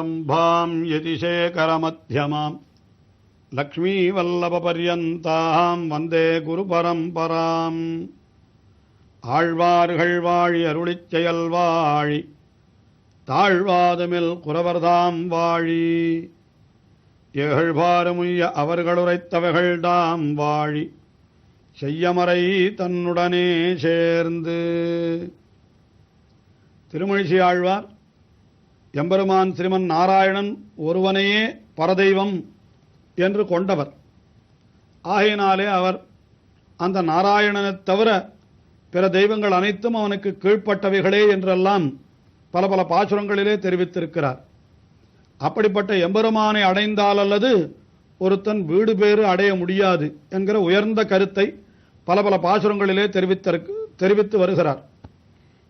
சதாசிவசமாரம்பாம் யதிசேகரமத்யமாம் லக்ஷ்மீவல்லபபர்யந்தாம் வந்தே குருபரம்பராம். ஆழ்வார்கள் வாழி அருளிச் செயல் வாழி தாழ்வாதுமில் குரவர்தாம் வாழி ஏகழ்வாறுமுய்ய அவர்களுரைத்தவைகள்தாம் வாழி செய்யமறை தன்னுடனே சேர்ந்து. திருமழிசை ஆழ்வார் எம்பெருமான் ஸ்ரீமன் நாராயணன் ஒருவனையே பரதெய்வம் என்று கொண்டவர். ஆகையினாலே அவர் அந்த நாராயணனைத் தவிர பிற தெய்வங்கள் அனைத்தும் அவனுக்கு கீழ்ப்பட்டவைகளே என்றெல்லாம் பல பல பாசுரங்களிலே தெரிவித்திருக்கிறார். அப்படிப்பட்ட எம்பெருமானை அடைந்தால் அல்லது ஒருத்தன் வீடு பேறு அடைய முடியாது என்கிற உயர்ந்த கருத்தை பல பல பாசுரங்களிலே தெரிவித்து வருகிறார்.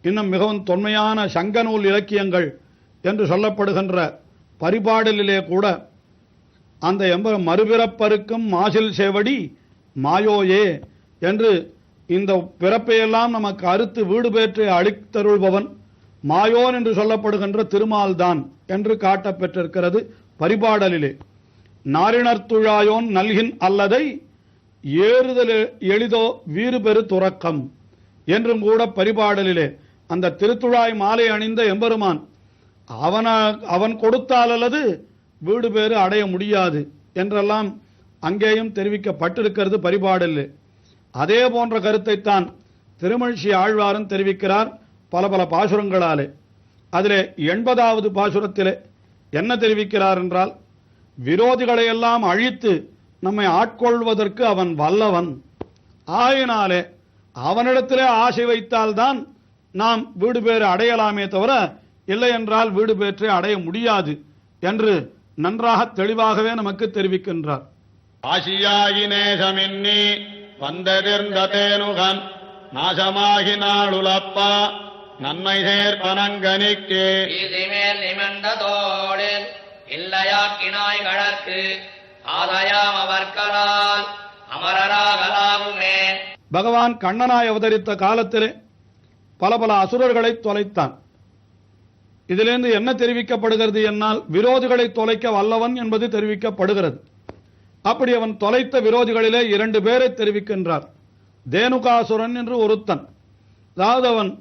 இன்னும் மிகவும் தொன்மையான சங்கநூல் இலக்கியங்கள் என்று சொல்லப்படுகின்ற பரிபாடலிலே கூட அந்த மறுபிறப்பருக்கும் மாசில் சேவடி மாயோயே என்று இந்த பிறப்பையெல்லாம் நமக்கு அறுத்து வீடு பேற்று அளித்தருள்பவன் மாயோன் என்று சொல்லப்படுகின்ற திருமால்தான் என்று காட்டப்பெற்றிருக்கிறது பரிபாடலிலே. நாரிணர்த்துழாயோன் நல்கின் அல்லதை ஏறுதல் எளிதோ வீறு பெரு துறக்கம் என்றும் கூட பரிபாடலிலே அந்த திருத்துழாய் மாலை அணிந்த எம்பெருமான் அவன் கொடுத்தால் அல்லது வீடு பேறு அடைய முடியாது என்றெல்லாம் அங்கேயும் தெரிவிக்கப்பட்டிருக்கிறது பரிபாடலிலே. அதே போன்ற கருத்தைத்தான் திருமழிசை ஆழ்வாரும் தெரிவிக்கிறார் பல பல பாசுரங்களாலே. அதிலே 80வது பாசுரத்திலே என்ன தெரிவிக்கிறார் என்றால், விரோதிகளையெல்லாம் அழித்து நம்மை ஆட்கொள்வதற்கு அவன் வல்லவன். ஆயினாலே அவனிடத்திலே ஆசை வைத்தால்தான் நாம் வீடு பேறு அடையலாமே தவிர இல்லை என்றால் வீடு பேற்றை அடைய முடியாது என்று நன்றாக தெளிவாகவே நமக்கு தெரிவிக்கின்றார். ஆசியாகி நேசமின்னி வந்ததிர்ந்த தேனுகன் நாசமாகி நாளுலப்பா நன்மை சேர்பனங்கனிக்கு மேல் நிமந்ததோடு இல்லையாக்கினாய் கழற்கு ஆதயாம் அவர்களால் அமரராகலாகுமே. பகவான் கண்ணனாய் அவதரித்த காலத்திலே பல பல அசுரர்களை தொலைத்தான். இதிலிருந்து என்ன தெரிவிக்கப்படுகிறது என்னால் விரோதிகளை தொலைக்க வல்லவன் என்பது தெரிவிக்கப்படுகிறது. அப்படி அவன் தொலைத்த விரோதிகளிலே 2 பேரை தெரிவிக்கின்றார். தேனுகாசுரன் என்று ஒருத்தன், அதாவது அவன்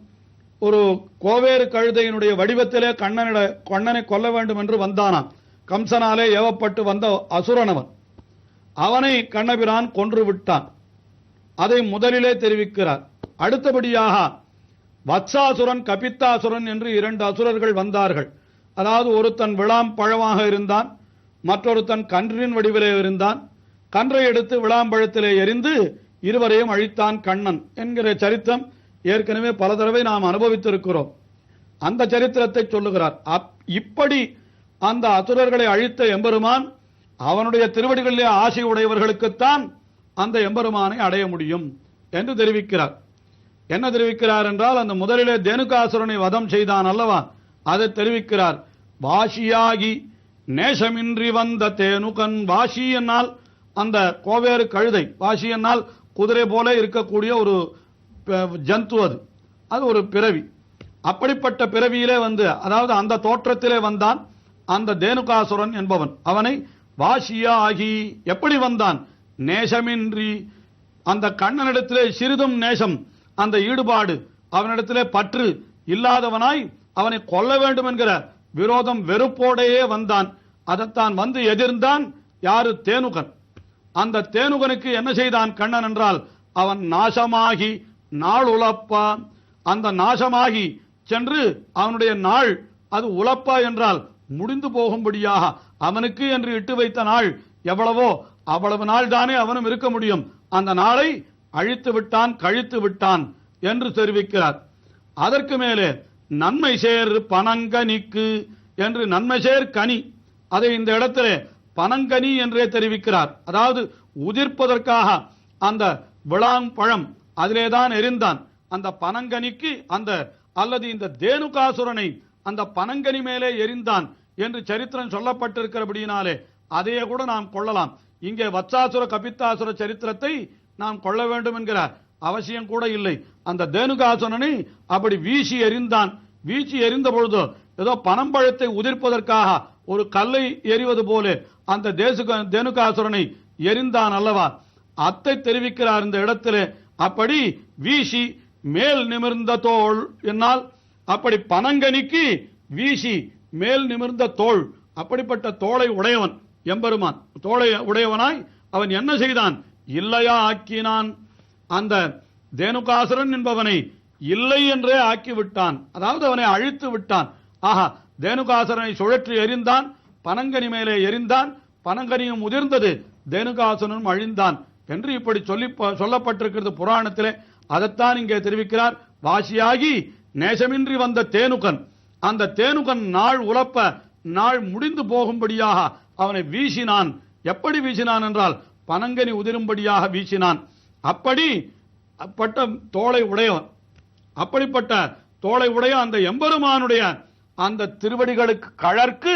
ஒரு கோவேறு கழுதையினுடைய வடிவத்திலே கண்ணனை கொல்ல வேண்டும் என்று வந்தானான். கம்சனாலே ஏவப்பட்டு வந்த அசுரனவன். அவனை கண்ணபிரான் கொன்று விட்டான். அதை முதலிலே தெரிவிக்கிறார். அடுத்தபடியாக வத்சாசுரன் கபித்தாசுரன் என்று 2 அசுரர்கள் வந்தார்கள். அதாவது ஒருத்தன் விளாம் பழமாக இருந்தான், மற்றொருத்தன் கன்றின் வடிவிலே இருந்தான். கன்றை எடுத்து விளாம்பழத்திலே எரிந்து இருவரையும் அழித்தான் கண்ணன் என்கிற சரித்திரம் ஏற்கனவே பல தடவை நாம் அனுபவித்திருக்கிறோம். அந்த சரித்திரத்தை சொல்லுகிறார். இப்படி அந்த அசுரர்களை அழித்த எம்பெருமான் அவனுடைய திருவடிகளிலே ஆசை உடையவர்களுக்குத்தான் அந்த எம்பெருமானை அடைய முடியும் என்று தெரிவிக்கிறார். என்ன தெரிவிக்கிறார் என்றால், அந்த முதலிலே தேனுகாசுரனை வதம் செய்தான் அல்லவா, அதை தெரிவிக்கிறார். வாசியாகி நேசமின்றி வந்த தேனுகன். வாசி என்னால் அந்த கோவேறு கழுதை, வாசி என்னால் குதிரை போல இருக்கக்கூடிய ஒரு ஜந்து, அது ஒரு பிறவி. அப்படிப்பட்ட பிறவியிலே வந்து, அதாவது அந்த தோற்றத்திலே வந்தான் அந்த தேனுகாசுரன் என்பவன். அவனை வாசியாகி எப்படி வந்தான்? நேசமின்றி, அந்த கண்ணனிடத்திலே சிறிதும் நேசம், அந்த ஈடுபாடு, அவனிடத்திலே பற்று இல்லாதவனாய் அவனை கொல்ல வேண்டும் என்கிற விரோதம் வெறுப்போடையே வந்தான். அதைத்தான் வந்து எதிர்ந்தான் யாரு? தேனுகன். அந்த தேனுகனுக்கு என்ன செய்தான் கண்ணன் என்றால், அவன் நாசமாகி நாள் உழப்பா, அந்த நாசமாகி சென்று அவனுடைய நாள் அது உழப்பா என்றால் முடிந்து போகும்படியாக அவனுக்கு என்று இட்டு வைத்த நாள் எவ்வளவோ அவ்வளவு நாள் தானே அவனும் இருக்க முடியும். அந்த நாளை அழித்து விட்டான், கழித்து விட்டான் என்று தெரிவிக்கிறார். அதற்கு மேலே நன்மை சேர் பனங்கனிக்கு என்று நன்மை சேர் கனி, அதை இந்த இடத்திலே பனங்கனி என்றே தெரிவிக்கிறார். அதாவது உதிர்ப்பதற்காக அந்த விளாம்பழம் அதிலேதான் எரிந்தான். அந்த பனங்கனிக்கு அந்த அல்லது இந்த தேனுகாசுரனை அந்த பனங்கனி மேலே எரிந்தான் என்று சரித்திரம் சொல்லப்பட்டிருக்கிறபடியினாலே அதையே கூட நாம் கொள்ளலாம். இங்கே வத்சாசுர கபித்தாசுர சரித்திரத்தை நாம் கொள்ள வேண்டும் என்கிற அவசியம் கூட இல்லை. அந்த தேனுகாசுரனை அப்படி வீசி எறிந்தான். வீசி எறிந்த பொழுது ஏதோ பனம்பழத்தை உதிர்ப்பதற்காக ஒரு கல்லை எறிவது போல அந்த தேனுகாசுரனை எரிந்தான் அல்லவா? அத்தை தெரிவிக்கிறார் இந்த இடத்திலே. அப்படி வீசி மேல் நிமிர்ந்த தோள் என்னால், அப்படி பனங்கனிக்கு வீசி மேல் நிமிர்ந்த தோள், அப்படிப்பட்ட தோளை உடையவன் எம்பெருமான். தோளை உடையவனாய் அவன் என்ன செய்தான்? இல்லையா ஆக்கினான். அந்த தேனுகாசுரன் என்பவனை இல்லை என்றே ஆக்கிவிட்டான். அதாவது அவனை அழித்து விட்டான். ஆஹா, தேனுகாசுரனை சுழற்றி எறிந்தான், பனங்கனி மேலே எறிந்தான், பனங்கனியும் உதிர்ந்தது, தேனுகாசுரனும் அழிந்தான் என்று இப்படி சொல்லப்பட்டிருக்கிறது புராணத்திலே. அதைத்தான் இங்கே தெரிவிக்கிறார். வாசியாகி நேசமின்றி வந்த தேனுகன், அந்த தேனுகன் நாள் உலப்ப நாள் முடிந்து போகும்படியாக அவனை வீசினான். எப்படி வீசினான் என்றால் பனங்கனி உதிரும்படியாக வீசினான். அப்படிப்பட்ட தோளை உடையவன், அப்படிப்பட்ட தோளை உடைய அந்த எம்பெருமானுடைய அந்த திருவடிகளுக்கு கழற்கு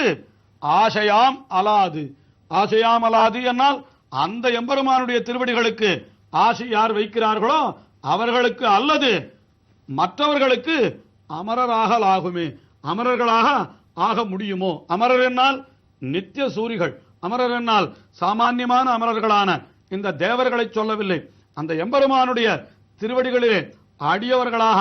ஆசையாம் அலாது. ஆசையாம் அலாது என்னால் அந்த எம்பெருமானுடைய திருவடிகளுக்கு ஆசை யார் வைக்கிறார்களோ அவர்களுக்கு அல்லது மற்றவர்களுக்கு அமரராகலாகுமே, அமரர்களாக ஆக முடியுமோ? அமரர் என்னால் நித்திய சூரிகள், அமரர் என்னால் சாமான்யமான அமரர்களான இந்த தேவர்களை சொல்லவில்லை. அந்த எம்பெருமானுடைய திருவடிகளிலே அடியவர்களாக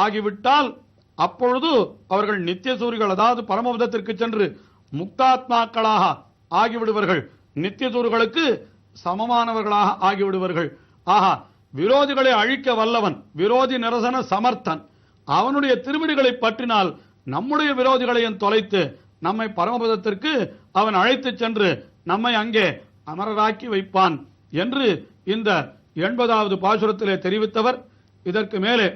ஆகிவிட்டால் அப்பொழுது அவர்கள் நித்திய சூரிகள், அதாவது பரமபதத்திற்கு சென்று முக்தாத்மாக்களாக ஆகிவிடுவார்கள். நித்திய சூர்களுக்கு சமமானவர்களாக ஆகிவிடுவார்கள். ஆஹா, விரோதிகளை அழிக்க வல்லவன், விரோதி நிரசன சமர்த்தன், அவனுடைய திருவடிகளை பற்றினால் நம்முடைய விரோதிகளையும் தொலைத்து நம்மை பரமபதத்திற்கு அவன் அழைத்து சென்று நம்மை அங்கே அமரராக்கி வைப்பான் என்று இந்த 80வது பாசுரத்திலே தெரிவித்தவர். இதற்கு மேலே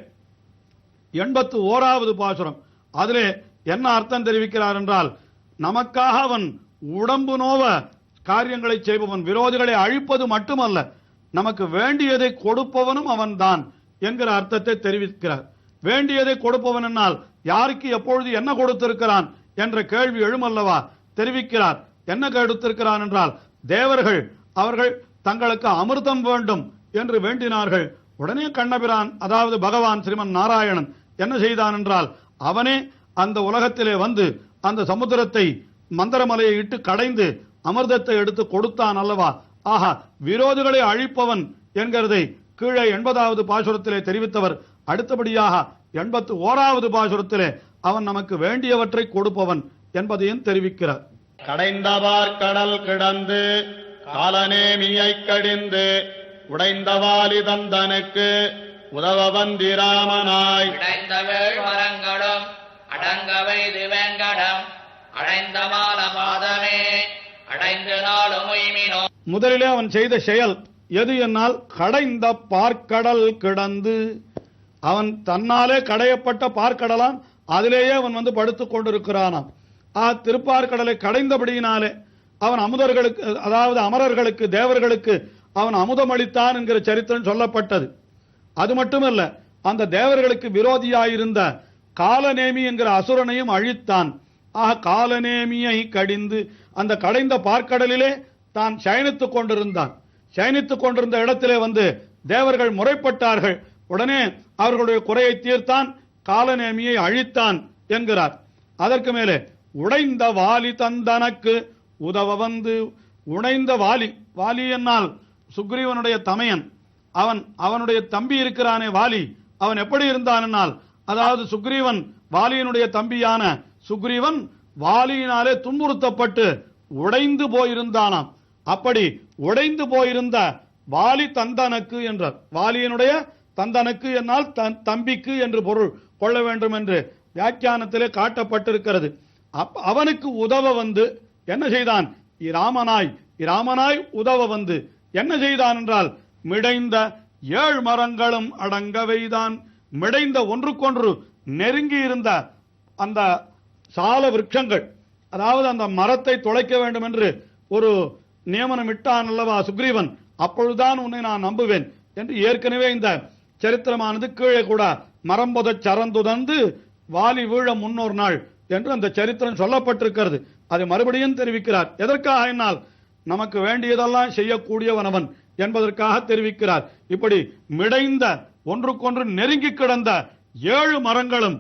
81வது பாசுரம், அதிலே என்ன அர்த்தம் தெரிவிக்கிறார் என்றால், நமக்காக அவன் உடம்பு நோவ காரியங்களை செய்பவன், விரோதிகளை அழிப்பது மட்டுமல்ல, நமக்கு வேண்டியதை கொடுப்பவனும் அவன்தான் என்கிற அர்த்தத்தை தெரிவிக்கிறார். வேண்டியதை கொடுப்பவன் என்னால் யாருக்கு எப்பொழுது என்ன கொடுத்திருக்கிறான் என்ற கேள்வி எழுமல்லவா? தெரிவிக்கிறார். என்ன கொடுத்திருக்கிறான் என்றால், தேவர்கள் அவர்கள் தங்களுக்கு அமிர்தம் வேண்டும் என்று வேண்டினார்கள். உடனே கண்ணபிரான், அதாவது பகவான் ஸ்ரீமன் நாராயணன் என்ன செய்தான் என்றால், அவனே அந்த உலகத்திலே வந்து அந்த சமுத்திரத்தை மந்திரமலையை இட்டு கடைந்து அமிர்தத்தை எடுத்து கொடுத்தான் அல்லவா? ஆஹா, விரோதிகளை அழிப்பவன் என்கிறதை கீழே 80வது பாசுரத்திலே தெரிவித்தவர். அடுத்தபடியாக 81வது பாசுரத்திலே அவன் நமக்கு வேண்டியவற்றை கொடுப்பவன் என்பதையும் தெரிவிக்கிறார். கடைந்தவார் கடல் கிடந்து காலநேமியை கடிந்து உடைந்தவாலி தந்தனுக்கு உதவ வந்திராமனாய் இடைந்த வேள் மரங்களும் அடங்கவை திவேங்கடம் அடைந்த மால பாதமே அடைந்து நாளும் உய்மினோ. முதலிலே அவன் செய்த செயல் எது என்னால், கடைந்த பார்க்கடல் கிடந்து, அவன் தன்னாலே கடையப்பட்ட பார்க்கடலாம், அதிலேயே அவன் வந்து படுத்துக் கொண்டிருக்கிறானாம். திருப்பார்கடலை கடைந்தபடியினாலே அவன் அமுதர்களுக்கு, அதாவது அமரர்களுக்கு, தேவர்களுக்கு அவன் அமுதம் அளித்தான் என்கிற சரித்திரம் சொல்லப்பட்டது. அது மட்டுமல்ல, அந்த தேவர்களுக்கு விரோதியாயிருந்த காலநேமி என்கிற அசுரனையும் அழித்தான். காலநேமியை கடிந்து, அந்த கடைந்த பார்க்கடலிலே தான் சயனித்துக் கொண்டிருந்தான். சயனித்துக் கொண்டிருந்த இடத்திலே வந்து தேவர்கள் முறைப்பட்டார்கள். உடனே அவர்களுடைய குறையை தீர்த்தான், காலநேமியை அழித்தான் என்கிறார். அதற்கு மேலே உடைந்த வாலி தந்தனக்கு உதவ வந்து, உடைந்த வாலி, வாலி என்னால் சுக்ரீவனுடைய தமையன், அவனுடைய தம்பி இருக்கிறானே வாலி, அவன் எப்படி இருந்தான் என்னால், அதாவது சுக்ரீவன் வாலியினுடைய தம்பியான சுக்ரீவன் வாலியினாலே துன்புறுத்தப்பட்டு உடைந்து போயிருந்தானாம். அப்படி உடைந்து போயிருந்த வாலி தந்தனுக்கு என்றார். வாலியினுடைய தந்தனுக்கு என்னால் தம்பிக்கு என்று பொருள் கொள்ள வேண்டும் என்று வியாக்கியானத்திலே காட்டப்பட்டிருக்கிறது. அவனுக்கு உதவ வந்து என்ன செய்தான்? இராமனாய் உதவ வந்து என்ன செய்தான் என்றால், மிடைந்த 7 மரங்களும் அடங்க வைதான். மிடைந்த ஒன்றுக்கொன்று நெருங்கி இருந்த அந்த சால விருட்சங்கள், அதாவது அந்த மரத்தை தொலைக்க வேண்டும் என்று ஒரு நியமனம் இட்டான் அல்லவா சுக்ரீவன், அப்பொழுதுதான் உன்னை நான் நம்புவேன் என்று ஏற்கனவே இந்த சரித்திரமானது கீழே கூட மரம்பொத சரந்துதந்து வாலி வீழ முன்னோர் நாள் என்று அந்த சரித்திரம் சொல்லப்பட்டிருக்கிறது. அதை மறுபடியும் தெரிவிக்கிறார். எதற்காக என்னால், நமக்கு வேண்டியதெல்லாம் செய்யக்கூடியவன் அவன் என்பதற்காக தெரிவிக்கிறார். இப்படி மிடைந்த ஒன்றுக்கொன்று நெருங்கி கிடந்த 7 மரங்களும்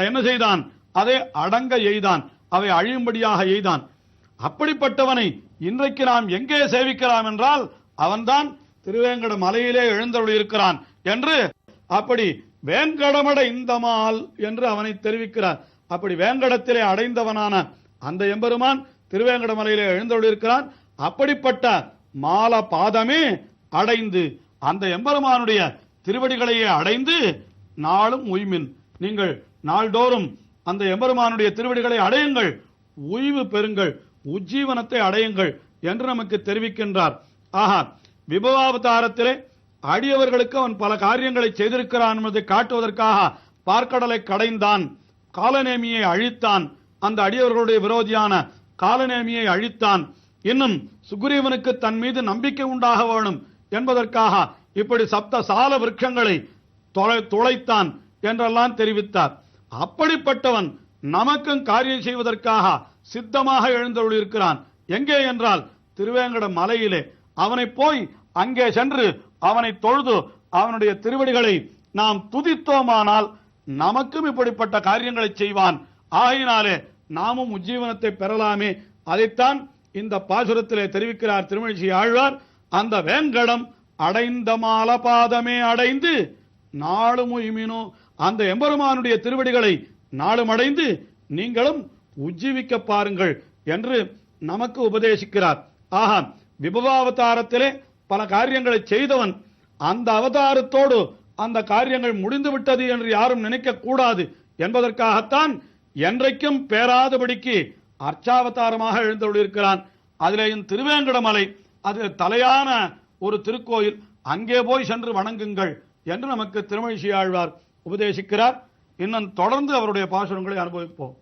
என்ன செய்தான்? அதை அடங்க எய்தான், அவை அழியும்படியாக எய்தான். அப்படிப்பட்டவனை இன்றைக்கு நாம் எங்கே சேவிக்கலாம் என்றால் அவன்தான் திருவேங்கட மலையிலே எழுந்தருள் இருக்கிறான் என்று அப்படி வேங்கடமட இந்தமால் என்று அவனை தெரிவிக்கிறார். அப்படி வேங்கடத்திலே அடைந்தவனான அந்த எம்பெருமான் திருவேங்கட மலையிலே எழுந்தருள் இருக்கிறான். அப்படிப்பட்ட மால பாதமே அடைந்து அந்த எம்பெருமானுடைய திருவடிகளையே அடைந்து நாளும் உய்மின், நீங்கள் நாள்தோறும் அந்த எம்பெருமானுடைய திருவடிகளை அடையுங்கள், உய்வு பெறுங்கள், உஜ்ஜீவனத்தை அடையுங்கள் என்று நமக்கு தெரிவிக்கின்றார். ஆஹா, விபவாவதாரத்திலே அடியவர்களுக்கு அவன் பல காரியங்களை செய்திருக்கிறான் என்பதை காட்டுவதற்காக பார்க்கடலை கடைந்தான், காலநேமியை அழித்தான், அந்த அடியவர்களுடைய விரோதியான காலநேமியை அழித்தான். இன்னும் சுக்ரீவனுக்கு தன் மீது நம்பிக்கை உண்டாக வேணும் என்பதற்காக இப்படி சப்த சால விருட்சங்களை துளைத்தான் என்றெல்லாம் தெரிவித்தார். அப்படிப்பட்டவன் நமக்கும் காரியம் செய்வதற்காக சித்தமாக எழுந்தருளியிருக்கிறான். எங்கே என்றால் திருவேங்கட மலையிலே. அவனை போய் அங்கே சென்று அவனை தொழுது அவனுடைய திருவடிகளை நாம் துதித்தோமானால் நமக்கும் இப்படிப்பட்ட காரியங்களை செய்வான். ஆகையினாலே நாமும் உஜ்ஜீவனத்தை பெறலாமே. அதைத்தான் இந்த பாசுரத்திலே தெரிவிக்கிறார் திருமழிசை ஆழ்வார். அந்த வேங்கடம் அடைந்த மாலபாதமே அடைந்து நாளும் உய்மினோ, அந்த எம்பெருமானுடைய திருவடிகளை நாளும் அடைந்து நீங்களும் உஜ்ஜீவிக்க பாருங்கள் என்று நமக்கு உபதேசிக்கிறார். ஆஹா, விபவாவதாரத்திலே பல காரியங்களை செய்தவன் அந்த அவதாரத்தோடு அந்த காரியங்கள் முடிந்து விட்டது என்று யாரும் நினைக்க கூடாது என்பதற்காகத்தான் என்றைக்கும் பேராதபடிக்கு அர்ச்சாவதாரமாக எழுந்தருளியிருக்கிறான். அதிலேயும் திருவேங்கடமலை அது தலையான ஒரு திருக்கோயில், அங்கே போய் சென்று வணங்குங்கள் என்று நமக்கு திருமழிசை ஆழ்வார் உபதேசிக்கிறார். இன்னும் தொடர்ந்து அவருடைய பாசுரங்களை அனுபவிப்போம்.